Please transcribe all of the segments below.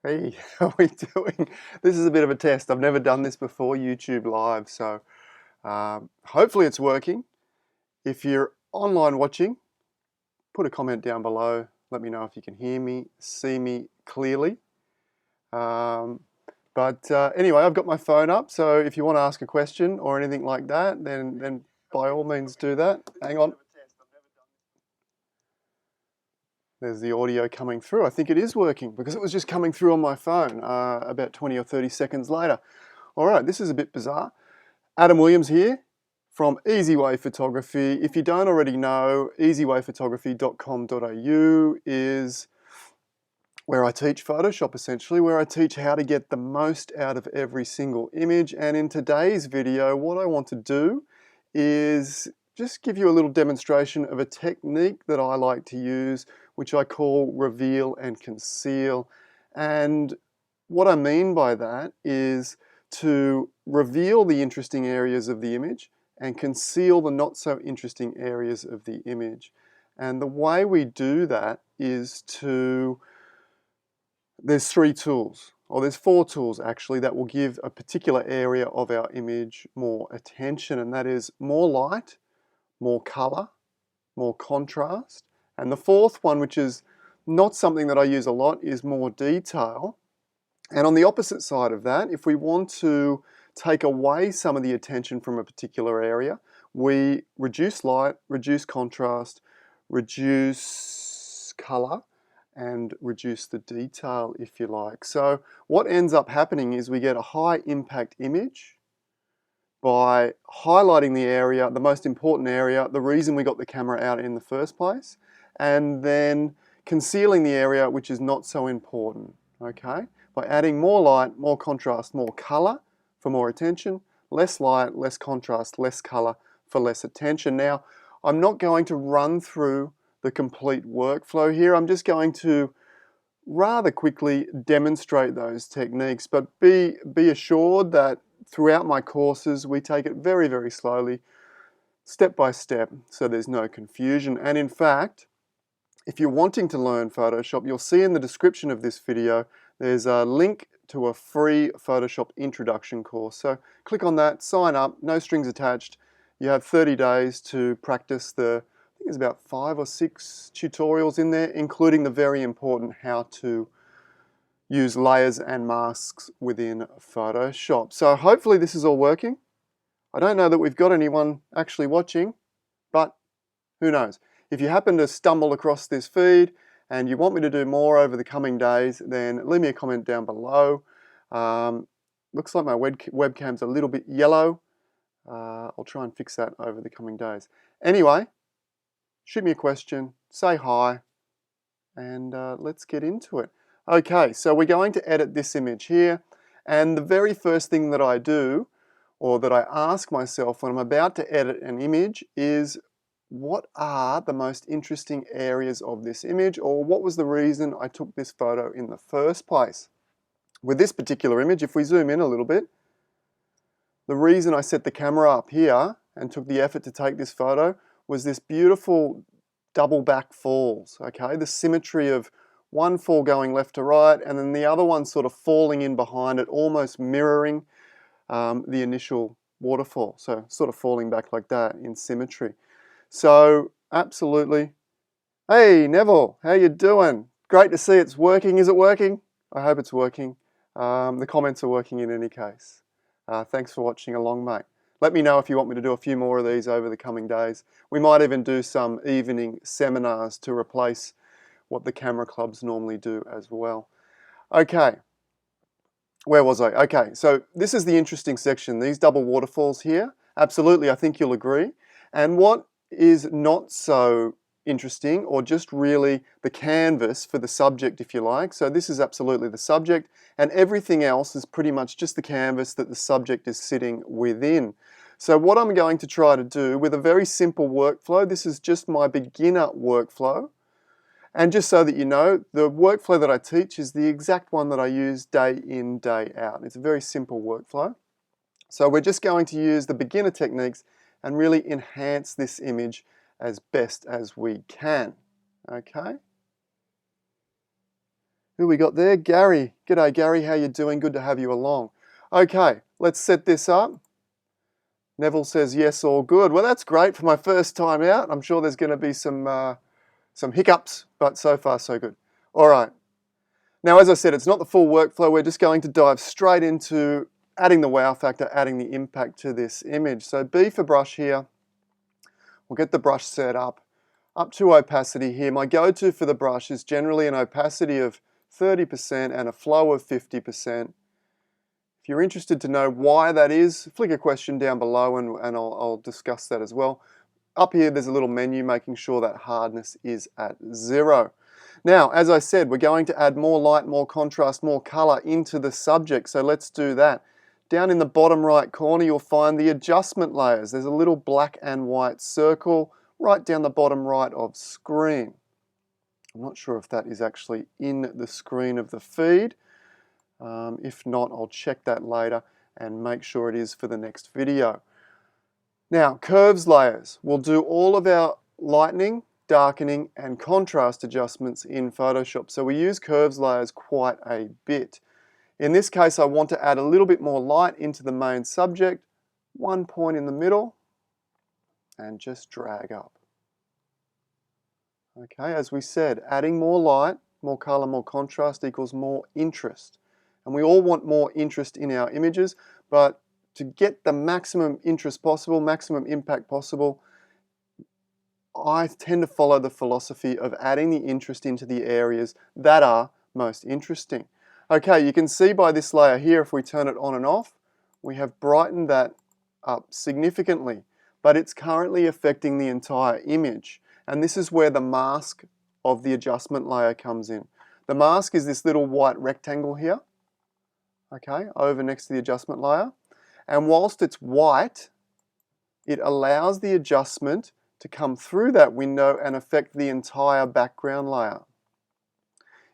Hey, how are we doing? This is a bit of a test. I've never done this before, YouTube Live, so hopefully it's working. If you're online watching, put a comment down below. Let me know if you can hear me, see me clearly. Anyway, I've got my phone up, so if you want to ask a question or anything like that, then by all means do that. Hang on. There's the audio coming through. I think it is working because it was just coming through on my phone about 20 or 30 seconds later. All right, this is a bit bizarre. Adam Williams here from 𝗟𝗍𝗃 Photography. If you don't already know, 𝗟𝗃𝗃photography.com.au is where I teach Photoshop, essentially, where I teach how to get the most out of every single image. And in today's video, what I want to do is just give you a little demonstration of a technique that I like to use, which I call reveal and conceal. And what I mean by that is to reveal the interesting areas of the image and conceal the not so interesting areas of the image. And the way we do that is there's three tools, or there's four tools actually, that will give a particular area of our image more attention, and that is more light, more color, more contrast. And the fourth one, which is not something that I use a lot, is more detail. And on the opposite side of that, if we want to take away some of the attention from a particular area, we reduce light, reduce contrast, reduce color, and reduce the detail, if you like. So what ends up happening is we get a high impact image by highlighting the area, the most important area, the reason we got the camera out in the first place, and then concealing the area which is not so important, okay? By adding more light, more contrast, more color for more attention, less light, less contrast, less color for less attention. Now, I'm not going to run through the complete workflow here. I'm just going to rather quickly demonstrate those techniques, but be assured that throughout my courses we take it very, very slowly, step by step, so there's no confusion. And in fact, if you're wanting to learn Photoshop, you'll see in the description of this video there's a link to a free Photoshop introduction course. So click on that, sign up, no strings attached. You have 30 days to practice I think there's about 5 or 6 tutorials in there, including the very important how to use layers and masks within Photoshop. So hopefully this is all working. I don't know that we've got anyone actually watching, but who knows. If you happen to stumble across this feed and you want me to do more over the coming days, then leave me a comment down below. Looks like my webcam's a little bit yellow. I'll try and fix that over the coming days. Anyway, shoot me a question, say hi, and let's get into it. Okay, so we're going to edit this image here, and the very first thing that I do, or that I ask myself when I'm about to edit an image, is what are the most interesting areas of this image, or what was the reason I took this photo in the first place? With this particular image, if we zoom in a little bit, the reason I set the camera up here and took the effort to take this photo was this beautiful double back falls, okay? The symmetry of one fall going left to right and then the other one sort of falling in behind it, almost mirroring the initial waterfall. So sort of falling back like that in symmetry. So absolutely. Hey Neville, how you doing? Great to see it's working. Is it working? I hope it's working. The comments are working in any case. Thanks for watching along, mate. Let me know if you want me to do a few more of these over the coming days. We might even do some evening seminars to replace what the camera clubs normally do as well. Okay, where was I? Okay, so this is the interesting section, these double waterfalls here. Absolutely, I think you'll agree. And what is not so interesting, or just really the canvas for the subject, if you like. So this is absolutely the subject, and everything else is pretty much just the canvas that the subject is sitting within. So what I'm going to try to do with a very simple workflow, this is just my beginner workflow, and just so that you know, the workflow that I teach is the exact one that I use day in, day out. It's a very simple workflow. So we're just going to use the beginner techniques and really enhance this image as best as we can, okay? Who we got there? Gary. G'day Gary, how you doing? Good to have you along. Okay, let's set this up. Neville says yes, all good. Well, that's great for my first time out. I'm sure there's going to be some hiccups, but so far so good. All right. Now, as I said, it's not the full workflow. We're just going to dive straight into adding the wow factor, adding the impact to this image. So B for brush here. We'll get the brush set up to opacity here. My go-to for the brush is generally an opacity of 30% and a flow of 50%. If you're interested to know why that is, flick a question down below and I'll discuss that as well. Up here there's a little menu making sure that hardness is at 0. Now, as I said, we're going to add more light, more contrast, more color into the subject, so let's do that. Down in the bottom right corner you'll find the adjustment layers. There's a little black and white circle right down the bottom right of screen. I'm not sure if that is actually in the screen of the feed. If not, I'll check that later and make sure it is for the next video. Now, curves layers. We'll do all of our lightening, darkening and contrast adjustments in Photoshop. So we use curves layers quite a bit. In this case, I want to add a little bit more light into the main subject, one point in the middle, and just drag up. Okay, as we said, adding more light, more color, more contrast equals more interest. And we all want more interest in our images, but to get the maximum interest possible, maximum impact possible, I tend to follow the philosophy of adding the interest into the areas that are most interesting. Okay, you can see by this layer here, if we turn it on and off, we have brightened that up significantly, but it's currently affecting the entire image. And this is where the mask of the adjustment layer comes in. The mask is this little white rectangle here, okay, over next to the adjustment layer. And whilst it's white, it allows the adjustment to come through that window and affect the entire background layer.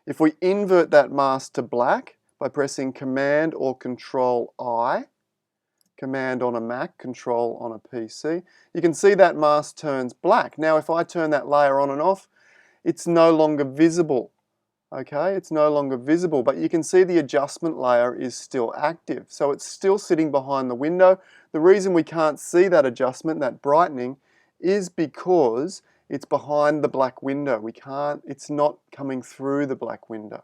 If we invert that mask to black by pressing Command or Control I, Command on a Mac, Control on a PC, you can see that mask turns black. Now if I turn that layer on and off, it's no longer visible. Okay, it's no longer visible, but you can see the adjustment layer is still active. So it's still sitting behind the window. The reason we can't see that adjustment, that brightening, is because it's behind the black window. It's not coming through the black window.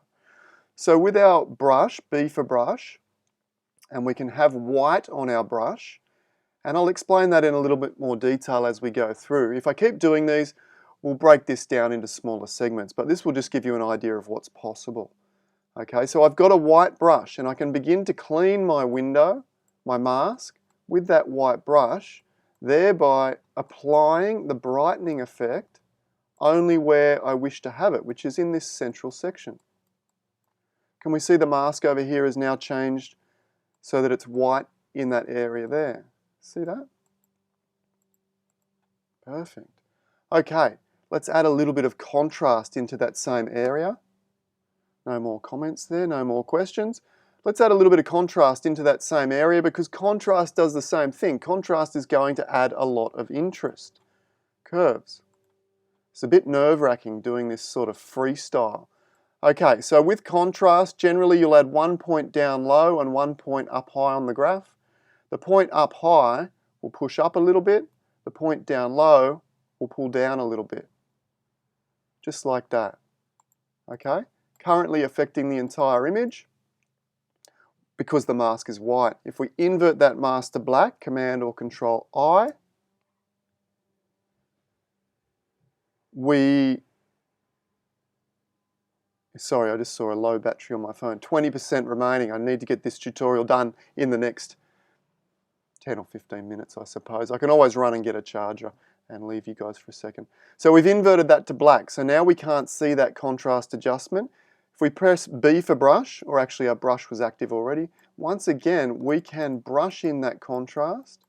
So with our brush, B for brush, and we can have white on our brush, and I'll explain that in a little bit more detail as we go through. If I keep doing these, we'll break this down into smaller segments, but this will just give you an idea of what's possible. Okay, so I've got a white brush and I can begin to clean my window, my mask, with that white brush, thereby applying the brightening effect only where I wish to have it, which is in this central section. Can we see the mask over here has now changed so that it's white in that area there? See that? Perfect. Okay. Let's add a little bit of contrast into that same area. No more comments there, no more questions. Let's add a little bit of contrast into that same area because contrast does the same thing. Contrast is going to add a lot of interest. Curves. It's a bit nerve-wracking doing this sort of freestyle. Okay, so with contrast, generally you'll add 1 point down low and 1 point up high on the graph. The point up high will push up a little bit. The point down low will pull down a little bit. Just like that, okay? Currently affecting the entire image because the mask is white. If we invert that mask to black, Command or Control I, sorry, I just saw a low battery on my phone. 20% remaining. I need to get this tutorial done in the next 10 or 15 minutes, I suppose. I can always run and get a charger and leave you guys for a second. So we've inverted that to black. So now we can't see that contrast adjustment. If we press B for brush, or actually our brush was active already, once again we can brush in that contrast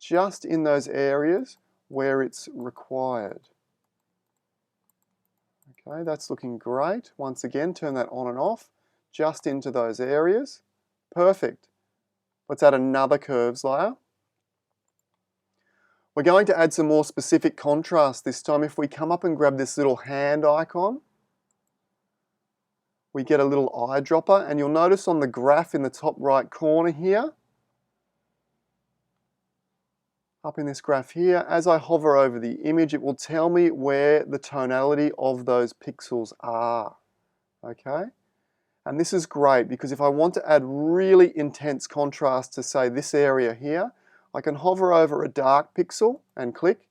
just in those areas where it's required. Okay, that's looking great. Once again, turn that on and off just into those areas. Perfect. Let's add another curves layer. We're going to add some more specific contrast this time. If we come up and grab this little hand icon, we get a little eyedropper, and you'll notice on the graph in the top right corner here, up in this graph here, as I hover over the image, it will tell me where the tonality of those pixels are, okay? And this is great because if I want to add really intense contrast to, say, this area here, I can hover over a dark pixel and click,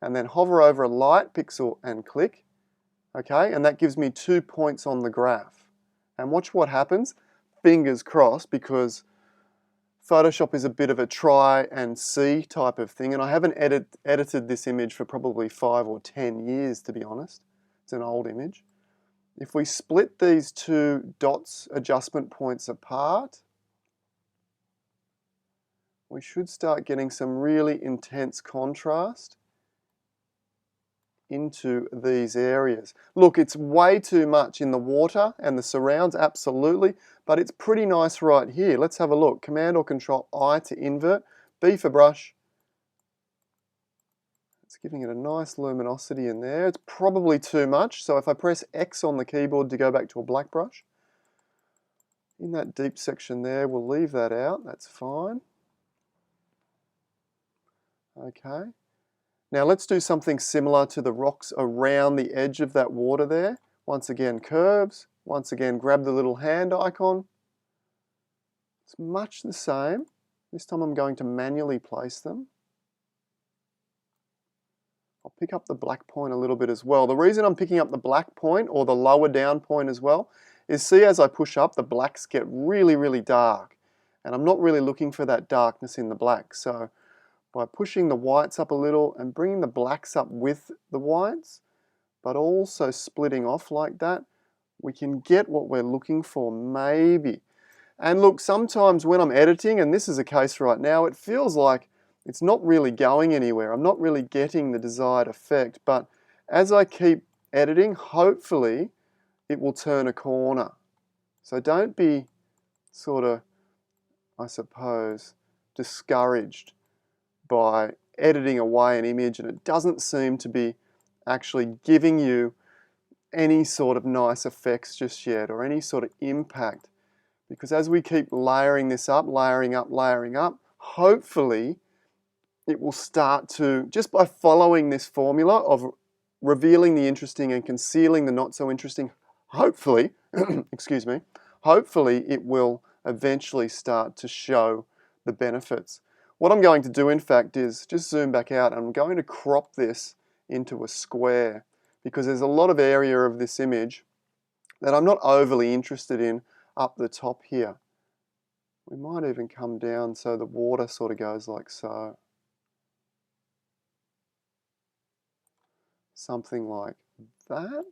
and then hover over a light pixel and click, okay? And that gives me 2 points on the graph. And watch what happens, fingers crossed, because Photoshop is a bit of a try and see type of thing, and I haven't edited this image for probably 5 or 10 years, to be honest. It's an old image. If we split these two dots adjustment points apart, we should start getting some really intense contrast into these areas. Look, it's way too much in the water and the surrounds, absolutely, but it's pretty nice right here. Let's have a look. Command or Control I to invert, B for brush. It's giving it a nice luminosity in there. It's probably too much, so if I press X on the keyboard to go back to a black brush, in that deep section there, we'll leave that out, that's fine. Okay. Now let's do something similar to the rocks around the edge of that water there. Once again, curves. Once again, grab the little hand icon. It's much the same. This time I'm going to manually place them. I'll pick up the black point a little bit as well. The reason I'm picking up the black point, or the lower down point as well, is see as I push up, the blacks get really, really dark. And I'm not really looking for that darkness in the black. So by pushing the whites up a little and bringing the blacks up with the whites, but also splitting off like that, we can get what we're looking for, maybe. And look, sometimes when I'm editing, and this is a case right now, it feels like it's not really going anywhere. I'm not really getting the desired effect, but as I keep editing, hopefully it will turn a corner. So don't be sort of, I suppose, discouraged by editing away an image and it doesn't seem to be actually giving you any sort of nice effects just yet, or any sort of impact. Because as we keep layering this up, layering up, hopefully it will start to, just by following this formula of revealing the interesting and concealing the not so interesting, hopefully, excuse me, hopefully it will eventually start to show the benefits. What I'm going to do, in fact, is just zoom back out. I'm going to crop this into a square because there's a lot of area of this image that I'm not overly interested in up the top here. We might even come down so the water sort of goes like so. Something like that.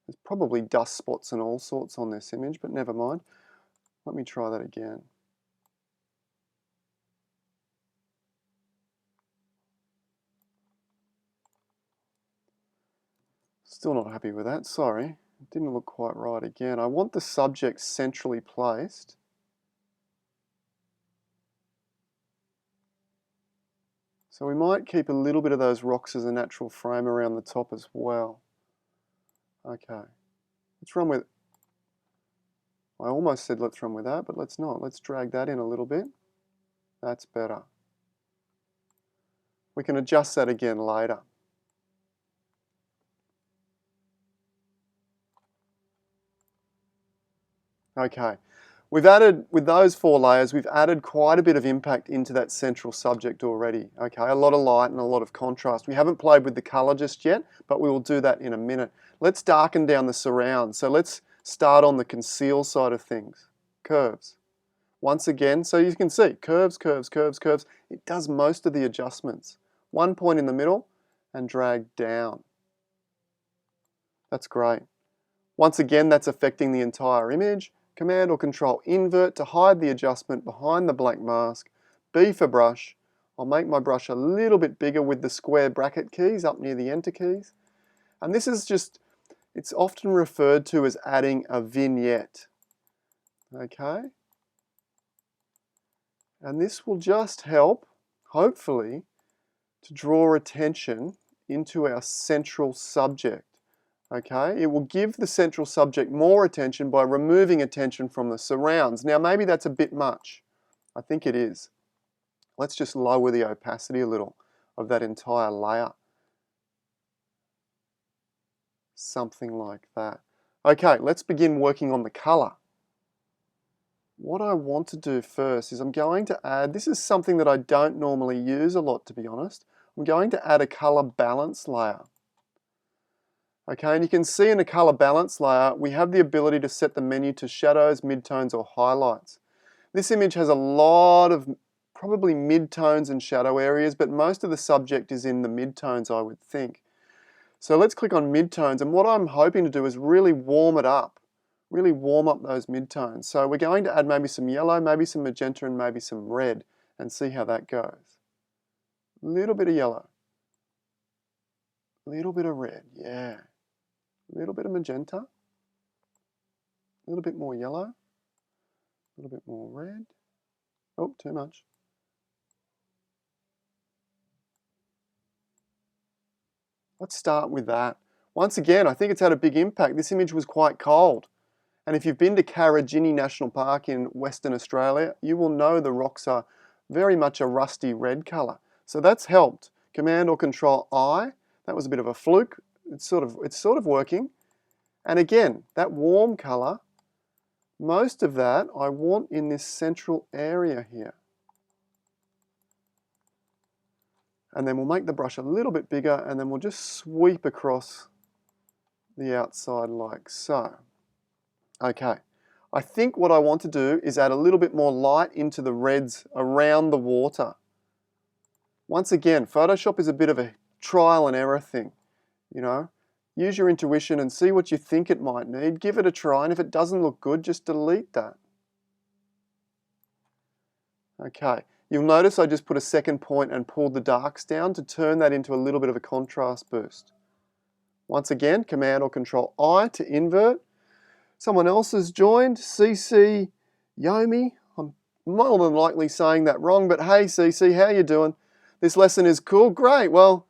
There's probably dust spots and all sorts on this image, but never mind. Let me try that again. Still not happy with that, sorry. It didn't look quite right again. I want the subject centrally placed. So we might keep a little bit of those rocks as a natural frame around the top as well. Okay, let's run with, I almost said let's run with that, but let's not. Let's drag that in a little bit. That's better. We can adjust that again later. Okay, we've added, with those 4 layers, we've added quite a bit of impact into that central subject already. Okay, a lot of light and a lot of contrast. We haven't played with the color just yet, but we will do that in a minute. Let's darken down the surround. So let's start on the conceal side of things. Curves. Once again, so you can see, curves, curves, curves, curves. It does most of the adjustments. 1 point in the middle and drag down. That's great. Once again, that's affecting the entire image. Command or Control invert to hide the adjustment behind the black mask. B for brush. I'll make my brush a little bit bigger with the square bracket keys up near the enter keys. And this is just, it's often referred to as adding a vignette. Okay? And this will just help, hopefully, to draw attention into our central subject. Okay, it will give the central subject more attention by removing attention from the surrounds. Now maybe that's a bit much. I think it is. Let's just lower the opacity a little of that entire layer. Something like that. Okay, let's begin working on the color. What I want to do first is I'm going to add, this is something that I don't normally use a lot, to be honest. I'm going to add a color balance layer. Okay, and you can see in the color balance layer, we have the ability to set the menu to shadows, midtones, or highlights. This image has a lot of probably midtones and shadow areas, but most of the subject is in the midtones, I would think. So let's click on midtones, and what I'm hoping to do is really warm it up. Really warm up those midtones. So we're going to add maybe some yellow, maybe some magenta, and maybe some red, and see how that goes. A little bit of yellow. A little bit of red, yeah. A little bit of magenta. A little bit more yellow. A little bit more red. Oh, too much. Let's start with that. Once again, I think it's had a big impact. This image was quite cold. And if you've been to 𝗂𝗏𝗃𝗃 National Park in Western Australia, you will know the rocks are very much a rusty red colour. So that's helped. Command or Control I, that was a bit of a fluke. It's sort of working. And again, that warm colour, most of that I want in this central area here. And then we'll make the brush a little bit bigger, and then we'll just sweep across the outside like so. Okay, I think what I want to do is add a little bit more light into the reds around the water. Once again, Photoshop is a bit of a trial and error thing, you know. Use your intuition and see what you think it might need. Give it a try, and if it doesn't look good, just delete that. Okay, you'll notice I just put a second point and pulled the darks down to turn that into a little bit of a contrast boost. Once again, Command or Control I to invert. Someone else has joined, 𝗚𝗓 𝗬𝗵𝗍. I'm more than likely saying that wrong, but hey 𝗚𝗓, how you doing? This lesson is cool, great. Well,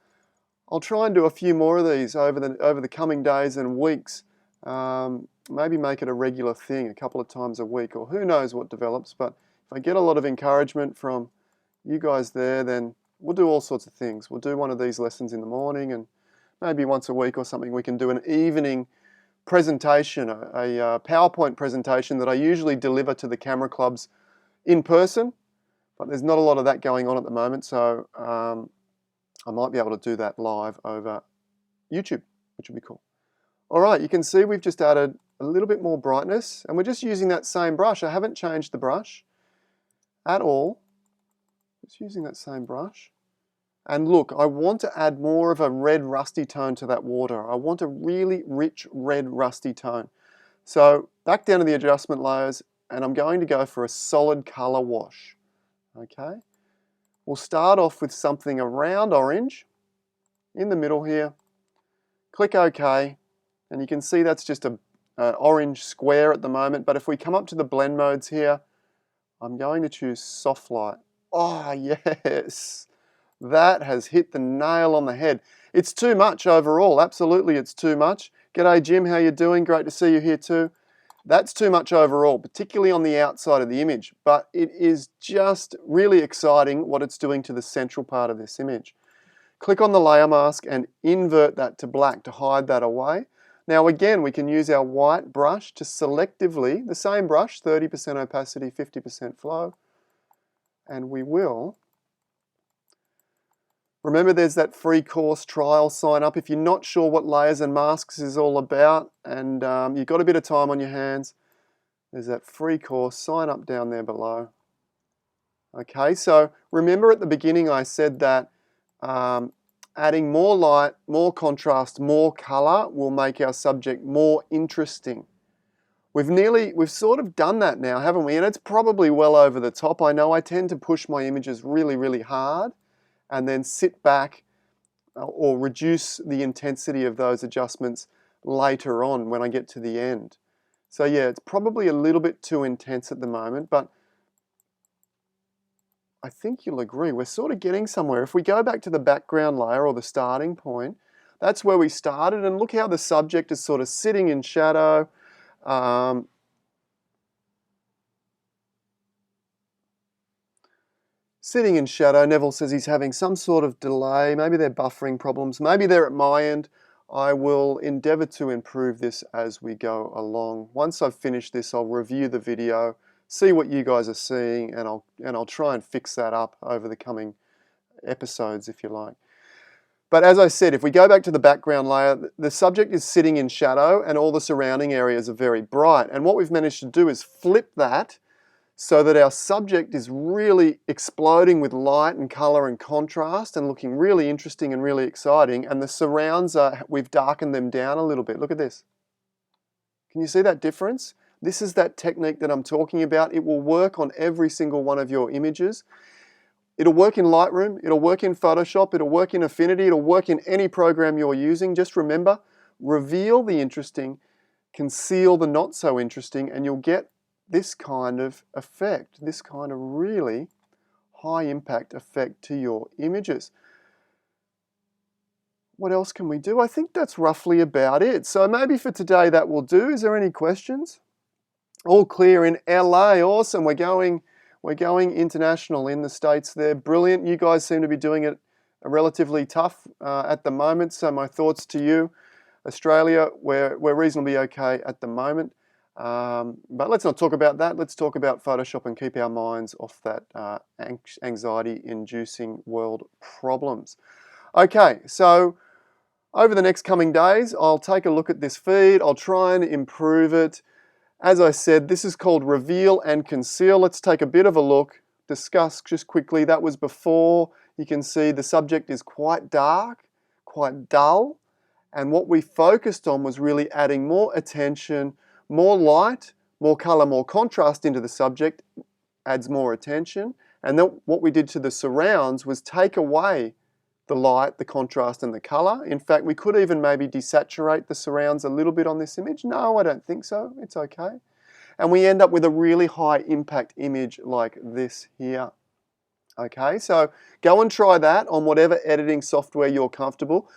I'll try and do a few more of these over the coming days and weeks. Maybe make it a regular thing, a couple of times a week, or who knows what develops. But if I get a lot of encouragement from you guys there, then we'll do all sorts of things. We'll do one of these lessons in the morning, and maybe once a week or something we can do an evening presentation, a PowerPoint presentation that I usually deliver to the camera clubs in person, but there's not a lot of that going on at the moment, so I might be able to do that live over YouTube, which would be cool. All right, you can see we've just added a little bit more brightness, and we're just using that same brush. I haven't changed the brush at all, just using that same brush. And look, I want to add more of a red rusty tone to that water. I want a really rich red rusty tone. So back down to the adjustment layers, and I'm going to go for a solid color wash. Okay, we'll start off with something around orange in the middle here. Click OK, and you can see that's just an orange square at the moment. But if we come up to the blend modes here, I'm going to choose soft light. Oh yes! That has hit the nail on the head. It's too much overall, absolutely it's too much. G'day Jim, how you doing? Great to see you here too. That's too much overall, particularly on the outside of the image, but it is just really exciting what it's doing to the central part of this image. Click on the layer mask and invert that to black to hide that away. Now again, we can use our white brush to selectively, the same brush, 30% opacity, 50% flow, and we will. Remember, there's that free course trial sign up. If you're not sure what layers and masks is all about, and you've got a bit of time on your hands, there's that free course, sign up down there below. Okay, so remember at the beginning I said that adding more light, more contrast, more color will make our subject more interesting. We've sort of done that now, haven't we? And it's probably well over the top. I know I tend to push my images really, really hard, and then sit back or reduce the intensity of those adjustments later on when I get to the end. So yeah, it's probably a little bit too intense at the moment, but I think you'll agree we're sort of getting somewhere. If we go back to the background layer or the starting point, That's where we started, and look how the subject is sort of sitting in shadow. Sitting in shadow. Neville says he's having some sort of delay. Maybe they're buffering problems. Maybe they're at my end. I will endeavour to improve this as we go along. Once I've finished this, I'll review the video, see what you guys are seeing, and I'll try and fix that up over the coming episodes, if you like. But as I said, if we go back to the background layer, the subject is sitting in shadow and all the surrounding areas are very bright. And what we've managed to do is flip that so that our subject is really exploding with light and colour and contrast and looking really interesting and really exciting. And the surrounds, we've darkened them down a little bit. Look at this. Can you see that difference? This is that technique that I'm talking about. It will work on every single one of your images. It'll work in Lightroom, it'll work in Photoshop, it'll work in Affinity, it'll work in any program you're using. Just remember, reveal the interesting, conceal the not so interesting, and you'll get this kind of effect, this kind of really high impact effect to your images. What else can we do? I think that's roughly about it. So maybe for today that will do. Is there any questions? All clear in LA, awesome. We're going international in the States there. Brilliant. You guys seem to be doing it relatively tough at the moment. So my thoughts to you. Australia, we're reasonably okay at the moment. But let's not talk about that. Let's talk about Photoshop and keep our minds off that anxiety-inducing world problems. Okay, so over the next coming days, I'll take a look at this feed. I'll try and improve it. As I said, this is called Reveal and Conceal. Let's take a bit of a look, discuss just quickly. That was before. You can see the subject is quite dark, quite dull. And what we focused on was really adding more attention, more light, more color, more contrast into the subject, adds more attention. And then what we did to the surrounds was take away the light, the contrast, and the color. In fact, we could even maybe desaturate the surrounds a little bit on this image. No, I don't think so. It's okay. And we end up with a really high impact image like this here. Okay, so go and try that on whatever editing software you're comfortable.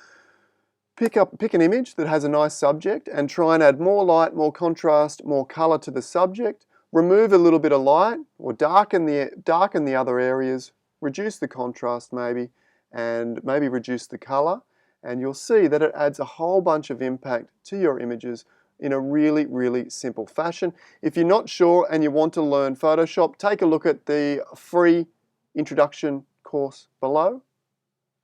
Pick an image that has a nice subject and try and add more light, more contrast, more color to the subject. Remove a little bit of light or darken the other areas, reduce the contrast maybe, and maybe reduce the color, and you'll see that it adds a whole bunch of impact to your images in a really, really simple fashion. If you're not sure and you want to learn Photoshop, take a look at the free introduction course below.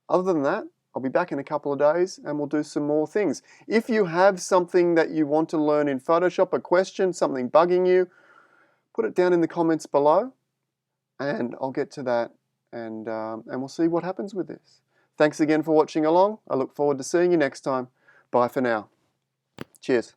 Other than that, I'll be back in a couple of days and we'll do some more things. If you have something that you want to learn in Photoshop, a question, something bugging you, put it down in the comments below and I'll get to that and we'll see what happens with this. Thanks again for watching along. I look forward to seeing you next time. Bye for now. Cheers.